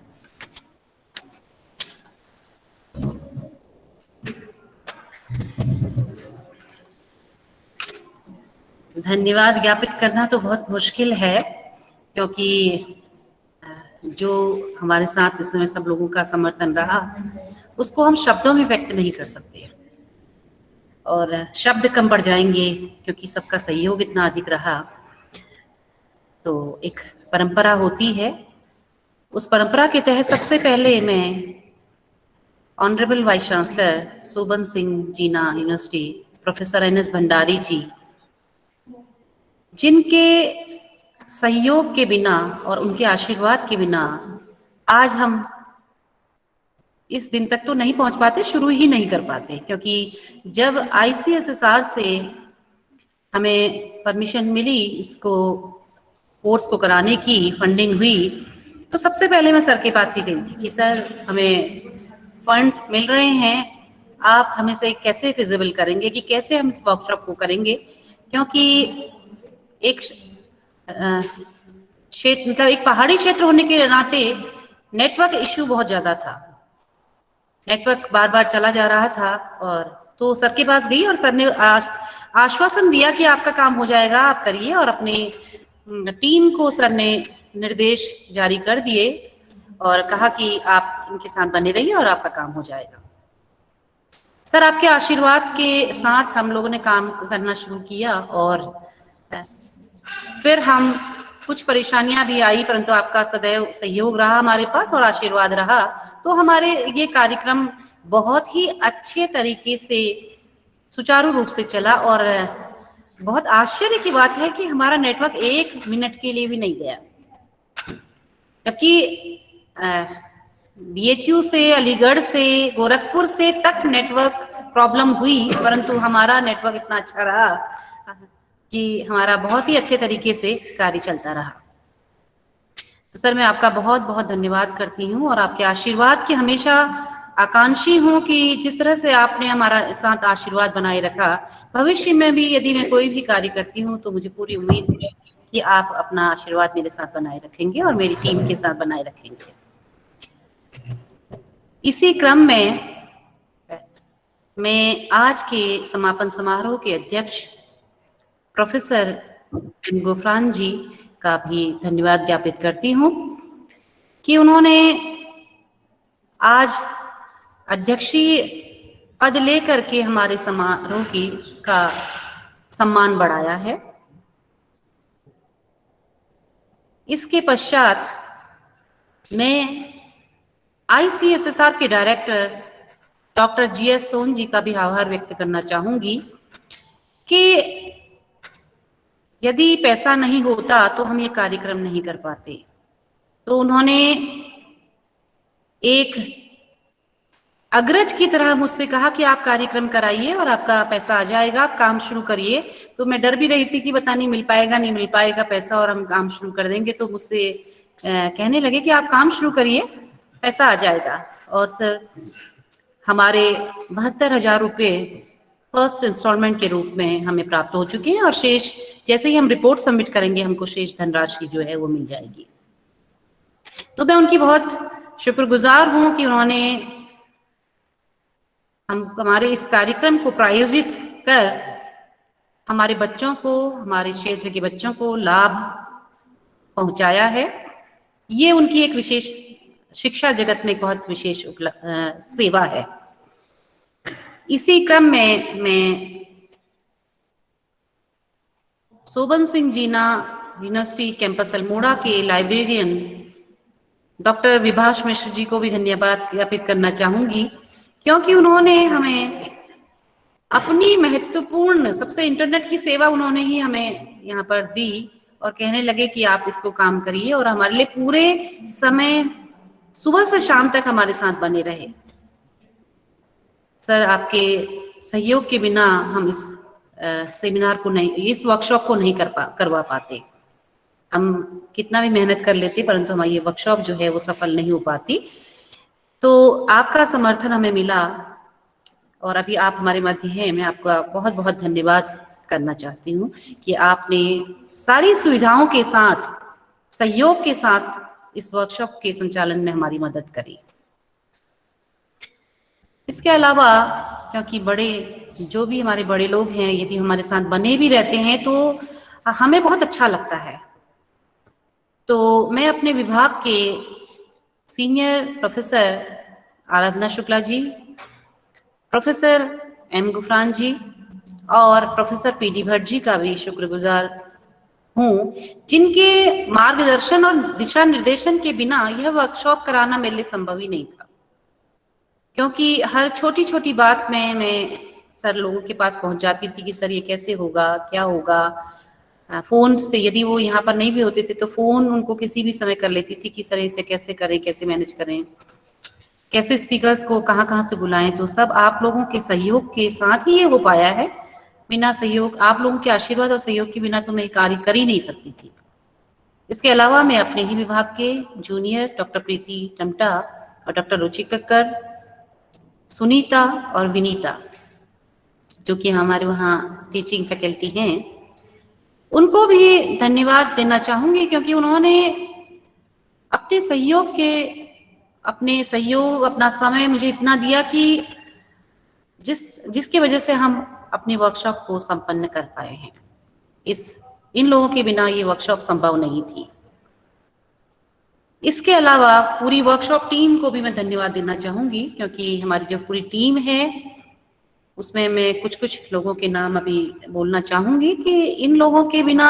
धन्यवाद ज्ञापित करना तो बहुत मुश्किल है, क्योंकि जो हमारे साथ इस समय सब लोगों का समर्थन रहा उसको हम शब्दों में व्यक्त नहीं कर सकते, और शब्द कम पड़ जाएंगे क्योंकि सबका सहयोग इतना अधिक रहा। तो एक परंपरा होती है, उस परंपरा के तहत सबसे पहले मैं ऑनरेबल वाइस चांसलर शोभन Singh Jeena university professor NS Bhandari जी, जिनके सहयोग के बिना और उनके आशीर्वाद के बिना आज हम इस दिन तक तो नहीं पहुंच पाते, शुरू ही नहीं कर पाते। क्योंकि जब ICSSR से हमें परमिशन मिली इसको कोर्स को कराने की, फंडिंग हुई, तो सबसे पहले मैं सर के पास ही गई थी कि सर हमें फंड्स मिल रहे हैं, आप हमें से कैसे फिजिबल करेंगे कि कैसे हम इस वर्कशॉप को करेंगे। क्योंकि एक क्षेत्र मतलब एक पहाड़ी क्षेत्र होने के नाते नेटवर्क इश्यू बहुत ज्यादा था, नेटवर्क बार बार चला जा रहा था। और तो सर के पास गई और सर ने आश्वासन दिया कि आपका काम हो जाएगा, आप करिए, और अपनी टीम को सर ने निर्देश जारी कर दिए और कहा कि आप इनके साथ बने रहिए और आपका काम हो जाएगा। सर आपके आशीर्वाद के साथ हम लोगों ने काम करना शुरू किया, और फिर हम कुछ परेशानियां भी आई, परंतु आपका सदैव सहयोग रहा हमारे पास और आशीर्वाद रहा, तो हमारे ये कार्यक्रम बहुत ही अच्छे तरीके से सुचारू रूप से चला। और बहुत आश्चर्य की बात है कि हमारा नेटवर्क 1 मिनट के लिए भी नहीं गया, जबकि BHU से, अलीगढ़ से, गोरखपुर से तक नेटवर्क प्रॉब्लम हुई, परंतु हमारा नेटवर्क इतना अच्छा रहा कि हमारा बहुत ही अच्छे तरीके से कार्य चलता रहा। तो सर मैं आपका बहुत बहुत धन्यवाद करती हूँ और आपके आशीर्वाद की हमेशा आकांक्षी हूँ कि जिस तरह से आपने हमारा साथ आशीर्वाद बनाए रखा, भविष्य में भी यदि मैं कोई भी कार्य करती हूँ तो मुझे पूरी उम्मीद है कि आप अपना आशीर्वाद मेरे साथ बनाए रखेंगे और मेरी टीम के साथ बनाए रखेंगे। इसी क्रम में मैं आज के समापन समारोह के अध्यक्ष प्रोफेसर एम गुफरान जी का भी धन्यवाद ज्ञापित करती हूँ कि उन्होंने आज अध्यक्षीय पद लेकर के हमारे समारोह का सम्मान बढ़ाया है। इसके पश्चात मैं ICSSR के डायरेक्टर डॉक्टर GS सोन जी का भी आभार व्यक्त करना चाहूंगी कि यदि पैसा नहीं होता तो हम ये कार्यक्रम नहीं कर पाते। तो उन्होंने एक अग्रज की तरह मुझसे कहा कि आप कार्यक्रम कराइए और आपका पैसा आ जाएगा, आप काम शुरू करिए। तो मैं डर भी रही थी कि पता नहीं मिल पाएगा नहीं मिल पाएगा पैसा और हम काम शुरू कर देंगे, तो मुझसे कहने लगे कि आप काम शुरू करिए, पैसा आ जाएगा। और सर हमारे 72,000 रुपये फर्स्ट इंस्टॉलमेंट के रूप में हमें प्राप्त हो चुके हैं और शेष जैसे ही हम रिपोर्ट सबमिट करेंगे हमको शेष धनराशि जो है वो मिल जाएगी। तो मैं उनकी बहुत शुक्रगुजार हूं कि उन्होंने हमारे इस कार्यक्रम को प्रायोजित कर हमारे बच्चों को, हमारे क्षेत्र के बच्चों को लाभ पहुंचाया है। ये उनकी एक विशेष शिक्षा जगत में एक बहुत विशेष सेवा है। इसी क्रम में मैं शोभन सिंह जीना यूनिवर्सिटी कैंपस अल्मोड़ा के लाइब्रेरियन डॉक्टर विभाष मिश्र जी को भी धन्यवाद ज्ञापित करना चाहूंगी, क्योंकि उन्होंने हमें अपनी महत्वपूर्ण सबसे इंटरनेट की सेवा उन्होंने ही हमें यहाँ पर दी और कहने लगे कि आप इसको काम करिए और हमारे लिए पूरे समय सुबह से शाम तक हमारे साथ बने रहे। सर, आपके सहयोग के बिना हम इस सेमिनार को नहीं, इस वर्कशॉप को नहीं करवा पाते। हम कितना भी मेहनत कर लेते परंतु हमारी ये वर्कशॉप जो है वो सफल नहीं हो पाती। तो आपका समर्थन हमें मिला और अभी आप हमारे मध्य हैं। मैं आपका बहुत बहुत धन्यवाद करना चाहती हूँ कि आपने सारी सुविधाओं के साथ, सहयोग के साथ इस वर्कशॉप के संचालन में हमारी मदद करी। इसके अलावा क्योंकि बड़े जो भी हमारे बड़े लोग हैं यदि हमारे साथ बने भी रहते हैं तो हमें बहुत अच्छा लगता है। तो मैं अपने विभाग के senior professor Aradhana Shukla ji, professor M Gufran जी और प्रोफेसर पीडी भट्ट जी का भी शुक्रगुजार हूँ, जिनके मार्गदर्शन और दिशा निर्देशन के बिना यह वर्कशॉप कराना मेरे लिए संभव ही नहीं था। क्योंकि हर छोटी छोटी बात में मैं सर लोगों के पास पहुंच जाती थी कि सर ये कैसे होगा, क्या होगा। फोन से यदि वो यहाँ पर नहीं भी होते थे तो फोन उनको किसी भी समय कर लेती थी कि सर इसे कैसे करें, कैसे मैनेज करें, कैसे स्पीकर्स को कहाँ कहाँ से बुलाएं। तो सब आप लोगों के सहयोग के साथ ही ये हो पाया है। बिना सहयोग, आप लोगों के आशीर्वाद और सहयोग के बिना तो मैं कार्य कर ही नहीं सकती थी। इसके अलावा मैं अपने ही विभाग के जूनियर डॉक्टर प्रीति टमटा और डॉक्टर रुचि कक्कर, सुनीता और विनीता जो कि हमारे वहाँ टीचिंग फैकल्टी हैं, उनको भी धन्यवाद देना चाहूंगी, क्योंकि उन्होंने अपने सहयोग, अपना समय मुझे इतना दिया कि जिसकी वजह से हम अपनी वर्कशॉप को संपन्न कर पाए हैं। इन लोगों के बिना ये वर्कशॉप संभव नहीं थी। इसके अलावा पूरी वर्कशॉप टीम को भी मैं धन्यवाद देना चाहूंगी, क्योंकि हमारी जो पूरी टीम है उसमें मैं कुछ लोगों के नाम अभी बोलना चाहूंगी कि इन लोगों के बिना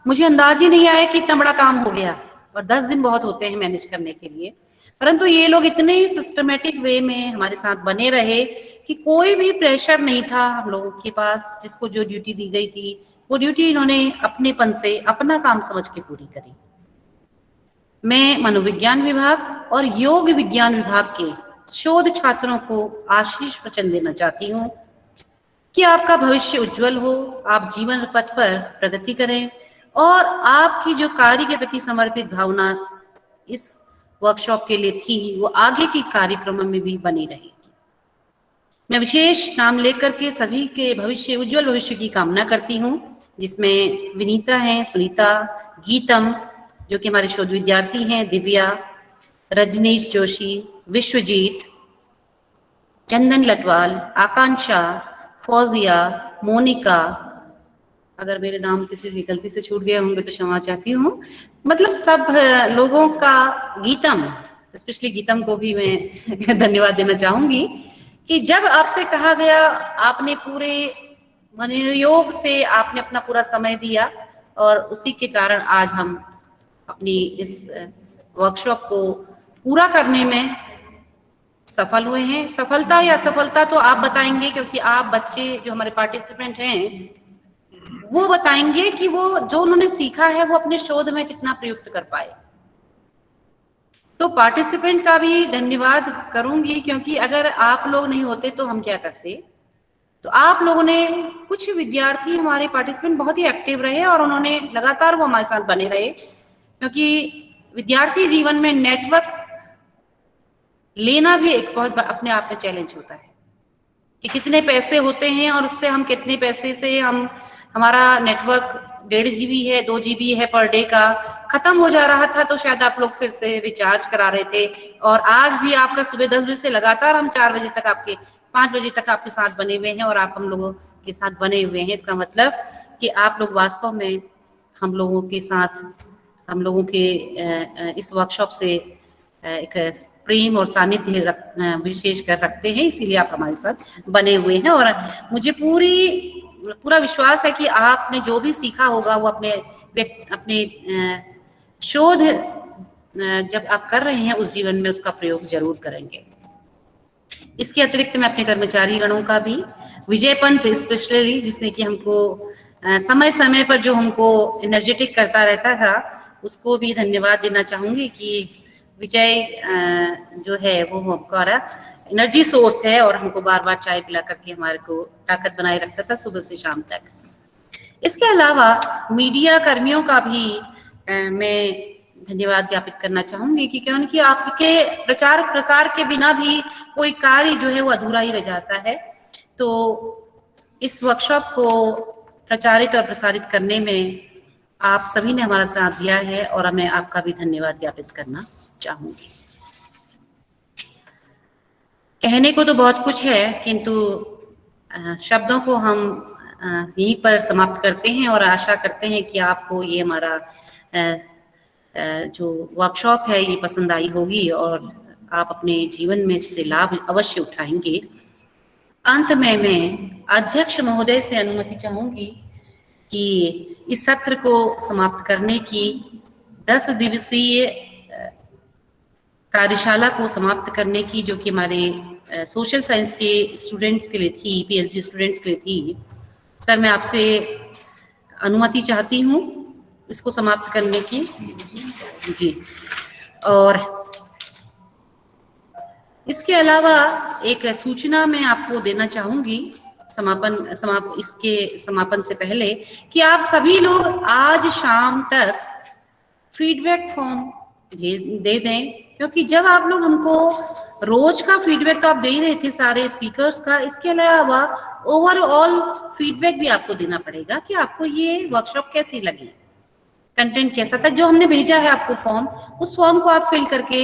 मुझे अंदाज ही नहीं आया कि इतना बड़ा काम हो गया। और 10 दिन बहुत होते हैं मैनेज करने के लिए, परंतु ये लोग इतने सिस्टमेटिक वे में हमारे साथ बने रहे कि कोई भी प्रेशर नहीं था हम लोगों के पास। जिसको जो ड्यूटी दी गई थी वो ड्यूटी इन्होंने अपनेपन से अपना काम समझ के पूरी करी। मैं मनोविज्ञान विभाग और योग विज्ञान विभाग के शोध छात्रों को आशीष वचन देना चाहती हूँ कि आपका भविष्य उज्जवल हो, आप जीवन पथ पर प्रगति करें और आपकी जो कार्य के प्रति समर्पित भावना इस वर्कशॉप के लिए थी वो आगे के कार्यक्रमों में भी बनी रहेगी। मैं विशेष नाम लेकर के सभी के उज्जवल भविष्य की कामना करती हूँ, जिसमें विनीता हैं, सुनीता, गीतम जो कि हमारे शोध विद्यार्थी हैं, दिव्या, रजनीश जोशी, विश्वजीत, चंदन लटवाल, आकांक्षा, फौजिया, मोनिका, अगर मेरे नाम किसी से गलती से छूट गए होंगे तो क्षमा चाहती हूँ। मतलब सब लोगों का, गीतम, स्पेशली गीतम को भी मैं धन्यवाद देना चाहूंगी कि जब आपसे कहा गया आपने पूरे मनोयोग से आपने अपना पूरा समय दिया और उसी के कारण आज हम अपनी इस वर्कशॉप को पूरा करने में सफल हुए हैं। सफलता या असफलता तो आप बताएंगे, क्योंकि आप बच्चे जो हमारे पार्टिसिपेंट हैं वो बताएंगे कि वो जो उन्होंने सीखा है वो अपने शोध में कितना प्रयुक्त कर पाए। तो पार्टिसिपेंट का भी धन्यवाद करूंगी, क्योंकि अगर आप लोग नहीं होते तो हम क्या करते। तो आप लोगों ने, कुछ विद्यार्थी हमारे पार्टिसिपेंट बहुत ही एक्टिव रहे और उन्होंने लगातार वो हमारे साथ बने रहे, क्योंकि विद्यार्थी जीवन में नेटवर्क लेना भी एक बहुत अपने आप में चैलेंज होता है। कि कितने पैसे होते हैं और उससे हम कितने पैसे से हम हमारा नेटवर्क 1.5 GB है, 2 GB है पर डे का, खत्म हो जा रहा था तो शायद आप लोग फिर से रिचार्ज करा रहे थे। और आज भी आपका सुबह 10 बजे से लगातार हम 4 बजे तक 5 बजे तक आपके साथ बने हुए हैं और आप हम लोगों के साथ बने हुए हैं। इसका मतलब कि आप लोग वास्तव में हम लोगों के साथ, हम लोगों के इस वर्कशॉप से एक प्रेम और सानिध्य विशेष कर रखते हैं, इसीलिए आप हमारे साथ बने हुए हैं। और मुझे पूरा विश्वास है कि आपने जो भी सीखा होगा वो अपने शोध जब आप कर रहे हैं उस जीवन में उसका प्रयोग जरूर करेंगे। इसके अतिरिक्त मैं अपने कर्मचारी गणों का भी, विजय पंत स्पेशली जिसने कि हमको समय समय पर जो हमको एनर्जेटिक करता रहता था, उसको भी धन्यवाद देना चाहूंगी कि विजय जो है वो हमारा एनर्जी सोर्स है और हमको बार बार चाय पिला करके हमारे को ताकत बनाए रखता था सुबह से शाम तक। इसके अलावा मीडिया कर्मियों का भी मैं धन्यवाद ज्ञापित करना चाहूंगी कि क्योंकि आपके प्रचार प्रसार के बिना भी कोई कार्य जो है वो अधूरा ही रह जाता है। तो इस वर्कशॉप को प्रचारित और प्रसारित करने में आप सभी ने हमारा साथ दिया है और मैं आपका भी धन्यवाद ज्ञापित करना चाहूंगी। कहने को तो बहुत कुछ है, किंतु शब्दों को हम यहीं पर समाप्त करते हैं और आशा करते हैं कि आपको ये हमारा जो वर्कशॉप है ये पसंद आई होगी और आप अपने जीवन में इससे लाभ अवश्य उठाएंगे। अंत में मैं अध्यक्ष महोदय से अनुमति चाहूंगी कि इस सत्र को समाप्त करने की 10 दिवसीय कार्यशाला को समाप्त करने की, जो कि हमारे सोशल साइंस के स्टूडेंट्स के लिए थी, PhD स्टूडेंट्स के लिए थी। सर मैं आपसे अनुमति चाहती हूँ इसको समाप्त करने की जी। और इसके अलावा एक सूचना मैं आपको देना चाहूंगी इसके समापन से पहले कि आप सभी लोग आज शाम तक फीडबैक फॉर्म दे दें, क्योंकि जब आप लोग हमको रोज का फीडबैक तो आप दे ही रहे थे सारे स्पीकर्स का, इसके अलावा ओवरऑल फीडबैक भी आपको देना पड़ेगा कि आपको ये वर्कशॉप कैसी लगी, कंटेंट कैसा था। जो हमने भेजा है आपको फॉर्म, उस फॉर्म को आप फिल करके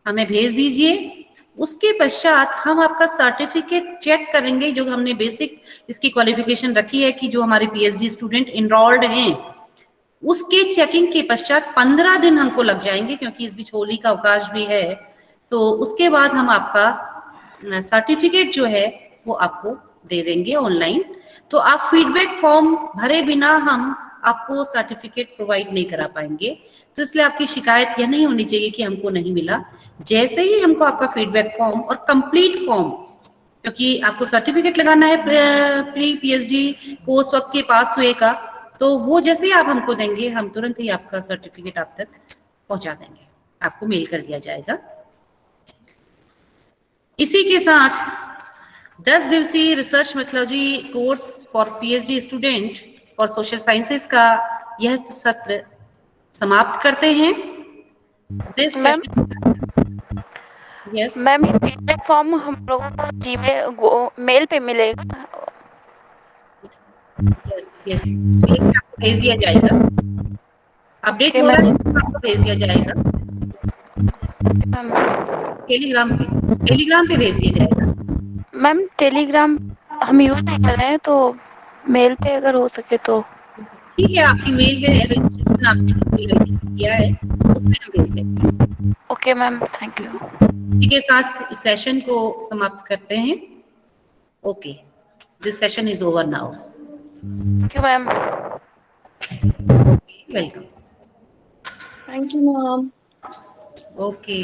हमें भेज दीजिए। उसके पश्चात हम आपका सर्टिफिकेट चेक करेंगे, जो हमने बेसिक इसकी क्वालिफिकेशन रखी है कि जो हमारे PhD स्टूडेंट इनरोल्ड हैं, उसके चेकिंग के पश्चात 15 दिन हमको लग जाएंगे, क्योंकि इस बीच होली का अवकाश भी है। तो उसके बाद हम आपका सर्टिफिकेट जो है वो आपको दे देंगे ऑनलाइन। तो आप फीडबैक फॉर्म भरे बिना हम आपको सर्टिफिकेट प्रोवाइड नहीं करा पाएंगे। तो इसलिए आपकी शिकायत यह नहीं होनी चाहिए कि हमको नहीं मिला। जैसे ही हमको आपका फीडबैक फॉर्म और कंप्लीट फॉर्म, क्योंकि आपको सर्टिफिकेट लगाना है प्री PhD कोर्स वक्त के पास हुए का, तो वो जैसे ही आप हमको देंगे हम तुरंत ही आपका सर्टिफिकेट आप तक पहुंचा देंगे, आपको मेल कर दिया जाएगा। इसी के साथ 10 दिवसीय research methodology course for PhD student और सोशल साइंसेस का यह सत्र समाप्त करते हैं। मैम फीडबैक फॉर्म हम लोगों को जीमेल मेल पे मिलेगा? यस मेल पे आपको भेज दिया जाएगा। अपडेट हो रहा है तो आपको भेज दिया जाएगा। टेलीग्राम पे भेज दिया जाएगा। मैम टेलीग्राम हम यूज नहीं कर रहे हैं, तो मेल पे अगर हो सके तो ठीक है। आपकी मेल है, रजिस्ट्रेशन आपने किस मेल आईडी से किया है उसमें हम भेज देंगे। Okay ma'am, thank you. इसी के साथ इस सेशन को समाप्त करते हैं। Okay, this session is over now. Thank you ma'am. Welcome. Thank you ma'am. Okay.